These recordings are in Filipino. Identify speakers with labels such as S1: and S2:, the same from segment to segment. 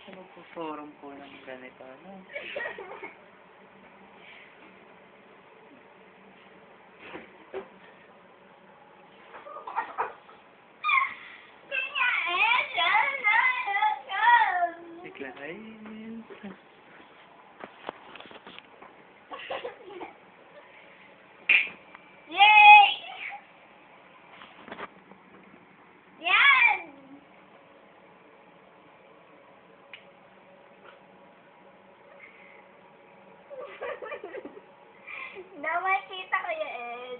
S1: siya magpuforum po ng ganito, ano? Decline.
S2: Yay! Yan! Nakikita ko yan.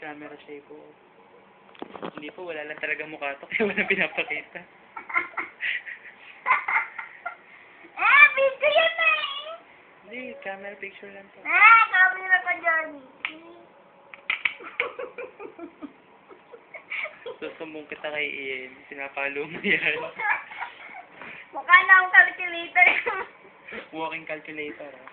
S1: Camera shape po. Hindi po, wala lang talaga mukha to, kaya walang pinapakita.
S2: Video yan eh!
S1: Hindi, camera picture lang to.
S2: Camera ka dyan.
S1: Susumbong kita kay Ian, sinapalo mo yan.
S2: Mukha na akong calculator.
S1: Walking calculator, ah.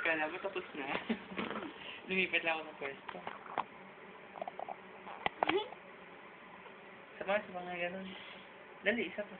S1: Kala mo tapos na. Lumipat lang ako ng pwesto. Sa mga ganun. Dali, isa pa.